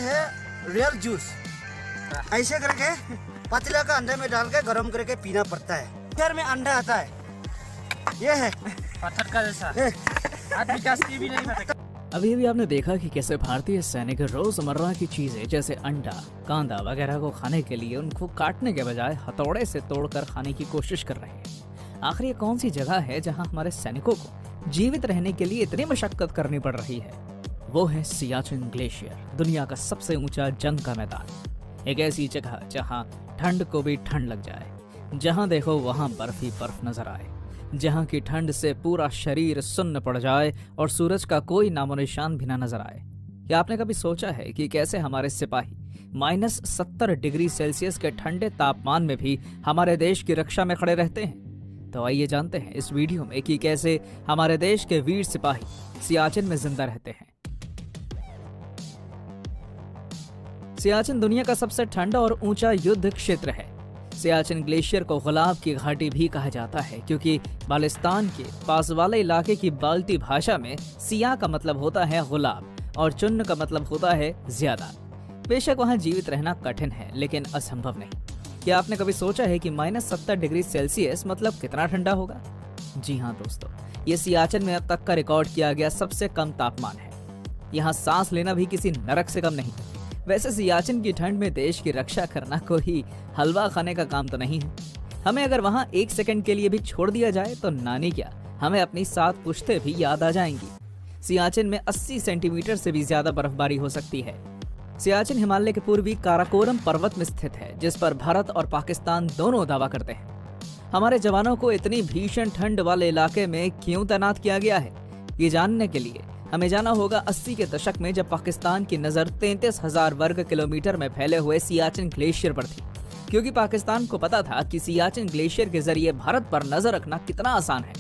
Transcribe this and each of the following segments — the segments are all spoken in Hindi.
है रियल जूस। ऐसे करके पतीला का अंडे में डाल के गर्म करके पीना पड़ता है। घर में अंडा आता है, ये है पत्थर का जैसा। आदमी जास्ती भी नहीं पता। अभी भी आपने देखा कि कैसे भारतीय सैनिक रोजमर्रा की चीजें जैसे अंडा, कांदा वगैरह को खाने के लिए उनको काटने के बजाय हथौड़े से तोड़कर खाने की कोशिश कर रहे हैं। आखिर ये कौन सी जगह है जहां हमारे सैनिकों को जीवित रहने के लिए इतनी मशक्कत करनी पड़ रही है? वो है सियाचिन ग्लेशियर, दुनिया का सबसे ऊंचा जंग का मैदान। एक ऐसी जगह जहां ठंड को भी ठंड लग जाए, जहां देखो वहां बर्फ ही बर्फ नजर आए, जहां की ठंड से पूरा शरीर सुन्न पड़ जाए और सूरज का कोई नामो निशान भी ना नजर आए। क्या आपने कभी सोचा है कि कैसे हमारे सिपाही -70 डिग्री सेल्सियस के ठंडे तापमान में भी हमारे देश की रक्षा में खड़े रहते हैं? तो आइए जानते हैं इस वीडियो में कि कैसे हमारे देश के वीर सिपाही सियाचिन में जिंदा रहते हैं। सियाचिन दुनिया का सबसे ठंडा और ऊंचा युद्ध क्षेत्र है। सियाचिन ग्लेशियर को गुलाब की घाटी भी कहा जाता है क्योंकि बालिस्तान के पास वाले इलाके की बाल्टी भाषा में सिया का मतलब होता है गुलाब और चुन्न का मतलब होता है ज्यादा। बेशक वहां जीवित रहना कठिन है लेकिन असंभव नहीं। क्या आपने कभी सोचा है कि -70 डिग्री सेल्सियस मतलब कितना ठंडा होगा? जी हाँ दोस्तों, ये सियाचिन में अब तक का रिकॉर्ड किया गया सबसे कम तापमान है। यहाँ सांस लेना भी किसी नरक से कम नहीं। वैसे सियाचिन की ठंड में देश की रक्षा करना कोई हलवा खाने का काम तो नहीं है। हमें अगर वहाँ 1 सेकंड के लिए भी छोड़ दिया जाए तो नानी क्या, हमें अपनी 7 पुश्तें भी याद आ जाएंगी। सियाचिन में 80 सेंटीमीटर से भी ज्यादा बर्फबारी हो सकती है। सियाचिन हिमालय के पूर्वी काराकोरम पर्वत में स्थित है, जिस पर भारत और पाकिस्तान दोनों दावा करते हैं। हमारे जवानों को इतनी भीषण ठंड वाले इलाके में क्यों तैनात किया गया है, ये जानने के लिए हमें जाना होगा 80 के दशक में, जब पाकिस्तान की नजर 33,000 वर्ग किलोमीटर में फैले हुए सियाचिन ग्लेशियर पर थी। क्योंकि पाकिस्तान को पता था कि सियाचिन ग्लेशियर के जरिए भारत पर नजर रखना कितना आसान है।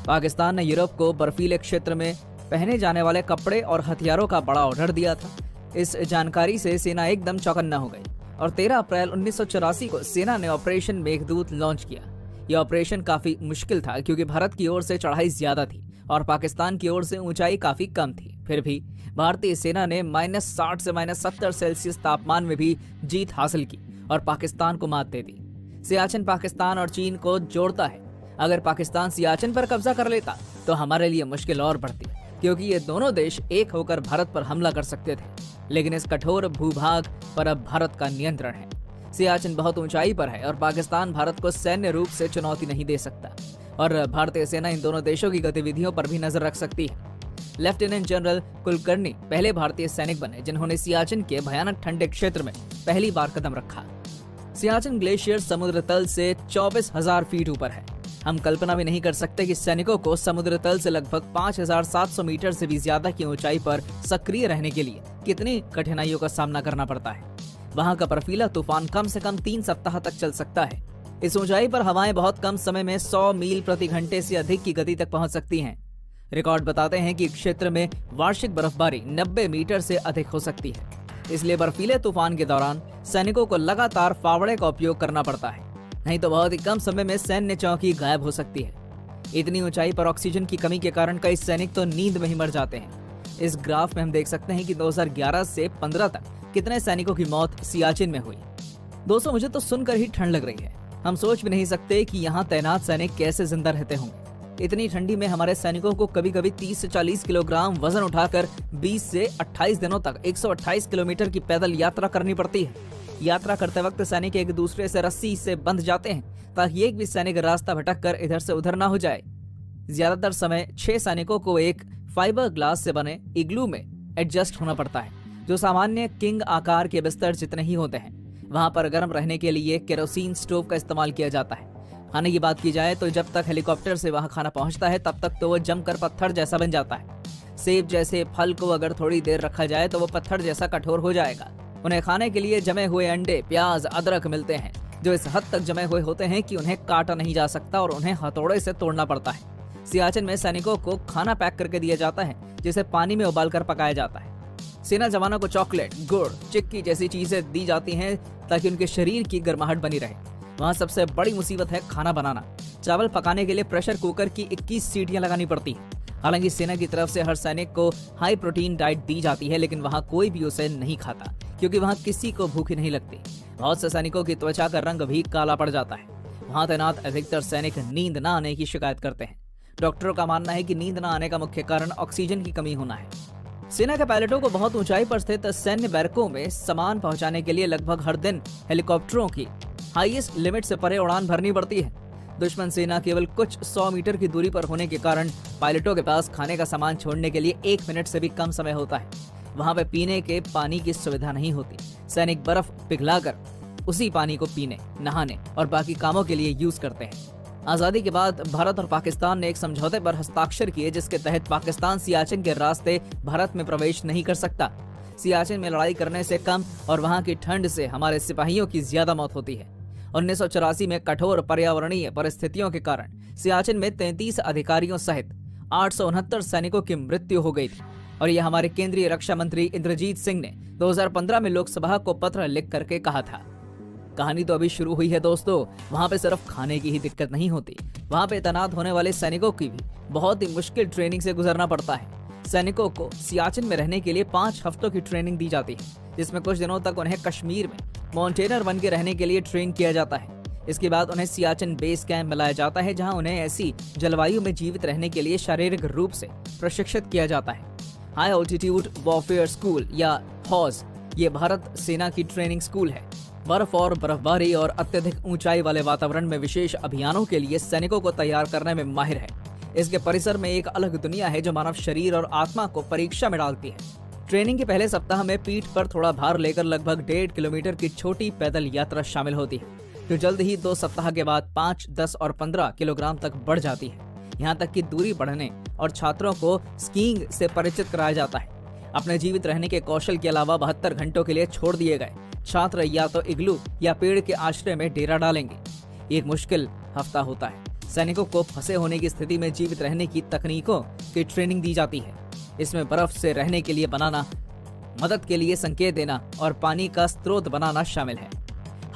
पाकिस्तान ने यूरोप को बर्फीले क्षेत्र में पहने जाने वाले कपड़े और हथियारों का बड़ा ऑर्डर दिया था। इस जानकारी से सेना एकदम चौकन्ना हो गई और 13 अप्रैल 1984 को सेना ने ऑपरेशन मेघदूत लॉन्च किया। यह ऑपरेशन काफी मुश्किल था क्योंकि भारत की ओर से चढ़ाई ज्यादा थी और पाकिस्तान की ओर से ऊंचाई काफी कम थी। फिर भी भारतीय सेना ने -60 से -70 सेल्सियस तापमान में भी जीत हासिल की और पाकिस्तान को मात दे दी। सियाचिन पाकिस्तान और चीन को जोड़ता है। अगर पाकिस्तान सियाचिन पर कब्जा कर लेता तो हमारे लिए मुश्किल और बढ़ती, क्योंकि ये दोनों देश एक होकर भारत पर हमला कर सकते थे। लेकिन इस कठोर भूभाग पर अब भारत का नियंत्रण है। सियाचिन बहुत ऊंचाई पर है और पाकिस्तान भारत को सैन्य रूप से चुनौती नहीं दे सकता और भारतीय सेना इन दोनों देशों की गतिविधियों पर भी नजर रख सकती है। लेफ्टिनेंट जनरल कुलकर्णी पहले भारतीय सैनिक बने जिन्होंने सियाचिन के भयानक ठंडे क्षेत्र में पहली बार कदम रखा। सियाचिन ग्लेशियर समुद्र तल से 24,000 फीट ऊपर है। हम कल्पना भी नहीं कर सकते कि सैनिकों को समुद्र तल से लगभग 5,700 मीटर से भी ज्यादा की ऊंचाई पर सक्रिय रहने के लिए कितनी कठिनाइयों का सामना करना पड़ता है। वहाँ का बर्फीला तूफान कम से कम 3 सप्ताह तक चल सकता है। इस ऊंचाई पर हवाएं बहुत कम समय में 100 मील प्रति घंटे से अधिक की गति तक पहुंच सकती हैं। रिकॉर्ड बताते हैं कि क्षेत्र में वार्षिक बर्फबारी 90 मीटर से अधिक हो सकती है। इसलिए बर्फीले तूफान के दौरान सैनिकों को लगातार फावड़े का उपयोग करना पड़ता है, नहीं तो बहुत ही कम समय में सैन्य चौकी गायब हो सकती है। इतनी ऊंचाई पर ऑक्सीजन की कमी के कारण कई सैनिक तो नींद में ही मर जाते हैं। इस ग्राफ में हम देख सकते हैं कि 2011 से 15 तक कितने सैनिकों की मौत सियाचिन में हुई। दोस्तों, मुझे तो सुनकर ही ठंड लग रही है। हम सोच भी नहीं सकते कि यहाँ तैनात सैनिक कैसे जिंदा रहते होंगे। इतनी ठंडी में हमारे सैनिकों को कभी कभी 30 से 40 किलोग्राम वजन उठाकर 20 से 28 दिनों तक 128 किलोमीटर की पैदल यात्रा करनी पड़ती है। यात्रा करते वक्त सैनिक एक दूसरे से रस्सी से बंध जाते हैं ताकि एक भी सैनिक रास्ता भटक कर इधर से उधर ना हो जाए। ज्यादातर समय 6 सैनिकों को एक फाइबर ग्लास से बने इग्लू में एडजस्ट होना पड़ता है, जो सामान्य किंग आकार के बिस्तर जितने ही होते हैं। वहां पर गर्म रहने के लिए केरोसिन स्टोव का इस्तेमाल किया जाता है। खाने की बात की जाए तो जब तक हेलीकॉप्टर से वहां खाना पहुंचता है तब तक तो वो जमकर पत्थर जैसा बन जाता है। सेब जैसे फल को अगर थोड़ी देर रखा जाए तो वो पत्थर जैसा कठोर हो जाएगा। उन्हें खाने के लिए जमे हुए अंडे, प्याज, अदरक मिलते हैं, जो इस हद तक जमे हुए होते हैं कि उन्हें काटा नहीं जा सकता और उन्हें हथौड़े से तोड़ना पड़ता है। सियाचिन में सैनिकों को खाना पैक करके दिया जाता है, जिसे पानी में उबालकर पकाया जाता है। सेना जवानों को चॉकलेट, गुड़, चिक्की जैसी चीजें दी जाती हैं ताकि उनके शरीर की गर्माहट बनी रहे। वहाँ सबसे बड़ी मुसीबत है खाना बनाना। चावल पकाने के लिए प्रेशर कुकर की 21 सीटियां लगानी पड़ती हैं। हालांकि सेना की तरफ से हर सैनिक को हाई प्रोटीन डाइट दी जाती है, लेकिन वहाँ कोई भी उसे नहीं खाता क्योंकि वहाँ किसी को भूख नहीं लगती। बहुत से सैनिकों की त्वचा का रंग भी काला पड़ जाता है। वहाँ तैनात अधिकतर सैनिक नींद न आने की शिकायत करते हैं। डॉक्टरों का मानना है कि नींद न आने का मुख्य कारण ऑक्सीजन की कमी होना है। सेना के पायलटों को बहुत ऊंचाई पर स्थित सैन्य बैरकों में सामान पहुंचाने के लिए लगभग हर दिन हेलीकॉप्टरों की हाईएस्ट लिमिट से परे उड़ान भरनी पड़ती है। दुश्मन सेना केवल कुछ 100 मीटर की दूरी पर होने के कारण पायलटों के पास खाने का सामान छोड़ने के लिए 1 मिनट से भी कम समय होता है। वहां पे पीने के पानी की सुविधा नहीं होती। सैनिक बर्फ पिघलाकर उसी पानी को पीने, नहाने और बाकी कामों के लिए यूज करते हैं। आजादी के बाद भारत और पाकिस्तान ने एक समझौते पर हस्ताक्षर किए, जिसके तहत पाकिस्तान सियाचिन के रास्ते भारत में प्रवेश नहीं कर सकता। सियाचिन में लड़ाई करने से कम और वहां की ठंड से हमारे सिपाहियों की ज्यादा मौत होती है। 1984 में कठोर पर्यावरणीय परिस्थितियों के कारण सियाचिन में 33 अधिकारियों सहित 869 सैनिकों की मृत्यु हो गई थी और यह हमारे केंद्रीय रक्षा मंत्री इंद्रजीत सिंह ने 2015 में लोकसभा को पत्र लिख करके कहा था। कहानी तो अभी शुरू हुई है दोस्तों। वहाँ पे सिर्फ खाने की ही दिक्कत नहीं होती, वहाँ पे तैनात होने वाले सैनिकों की भी बहुत ही मुश्किल ट्रेनिंग से गुजरना पड़ता है। सैनिकों को सियाचिन में रहने के लिए 5 हफ्तों की ट्रेनिंग दी जाती है, जिसमें कुछ दिनों तक उन्हें कश्मीर में माउंटेनर बन के रहने के लिए ट्रेन किया जाता है। इसके बाद उन्हें सियाचिन बेस कैंप में लाया जाता है, जहाँ उन्हें ऐसी जलवायु में जीवित रहने के लिए शारीरिक रूप से प्रशिक्षित किया जाता है। हाई ऑल्टीट्यूड वॉरफेयर स्कूल या हॉज ये भारत सेना की ट्रेनिंग स्कूल है। बर्फ और बर्फबारी और अत्यधिक ऊंचाई वाले वातावरण में विशेष अभियानों के लिए सैनिकों को तैयार करने में माहिर है। इसके परिसर में एक अलग दुनिया है जो मानव शरीर और आत्मा को परीक्षा में डालती है। ट्रेनिंग के पहले सप्ताह में पीठ पर थोड़ा भार लेकर लगभग 1.5 किलोमीटर की छोटी पैदल यात्रा शामिल होती है, जो जल्द ही 2 सप्ताह के बाद 5, 10 और 15 किलोग्राम तक बढ़ जाती है। यहाँ तक कि दूरी बढ़ने और छात्रों को स्कीइंग से परिचित कराया जाता है। अपने जीवित रहने के कौशल के अलावा 72 घंटों के लिए छोड़ दिए गए छात्र या तो इग्लू या पेड़ के आश्रय में डेरा डालेंगे। एक मुश्किल हफ्ता होता है। सैनिकों को फंसे होने की स्थिति में जीवित रहने की तकनीकों की ट्रेनिंग दी जाती है। इसमें बर्फ से रहने के लिए बनाना, मदद के लिए संकेत देना और पानी का स्रोत बनाना शामिल है।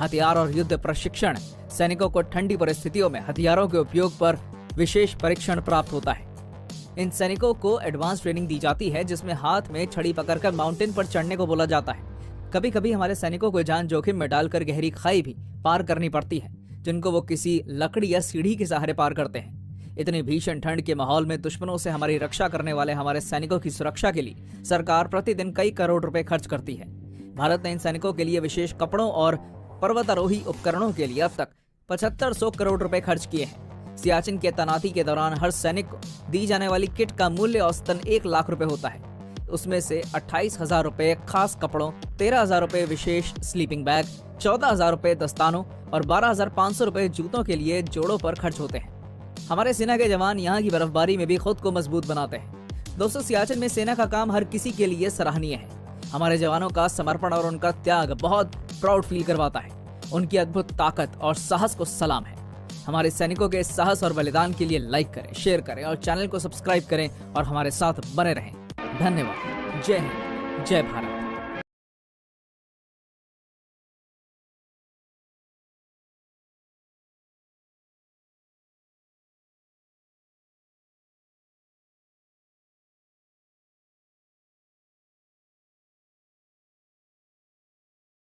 हथियार और युद्ध प्रशिक्षण। सैनिकों को ठंडी परिस्थितियों में हथियारों के उपयोग पर विशेष परीक्षण प्राप्त होता है। इन सैनिकों को एडवांस ट्रेनिंग दी जाती है, जिसमें हाथ में छड़ी पकड़कर माउंटेन पर चढ़ने को बोला जाता है। कभी कभी हमारे सैनिकों को जान जोखिम में डालकर गहरी खाई भी पार करनी पड़ती है, जिनको वो किसी लकड़ी या सीढ़ी के सहारे पार करते हैं। इतनी भीषण ठंड के माहौल में दुश्मनों से हमारी रक्षा करने वाले हमारे सैनिकों की सुरक्षा के लिए सरकार प्रतिदिन कई करोड़ रुपए खर्च करती है। भारत ने इन सैनिकों के लिए विशेष कपड़ों और पर्वतारोही उपकरणों के लिए अब तक 7500 करोड़ रुपए खर्च किए हैं। सियाचिन के तैनाती के दौरान हर सैनिक को दी जाने वाली किट का मूल्य औसतन 1 लाख रुपए होता है। उसमें से 28,000 रुपए खास कपड़ों, 13,000 रुपए विशेष स्लीपिंग बैग, 14,000 रुपए दस्तानों और 12,500 रुपए जूतों के लिए जोड़ों पर खर्च होते हैं। हमारे सेना के जवान यहाँ की बर्फबारी में भी खुद को मजबूत बनाते हैं। दोस्तों, सियाचिन में सेना का काम हर किसी के लिए सराहनीय है। हमारे जवानों का समर्पण और उनका त्याग बहुत प्राउड फील करवाता है। उनकी अद्भुत ताकत और साहस को सलाम है। हमारे सैनिकों के साहस और बलिदान के लिए लाइक करें, शेयर करें और चैनल को सब्सक्राइब करें और हमारे साथ बने रहें। धन्यवाद। जय हिंद, जय भारत।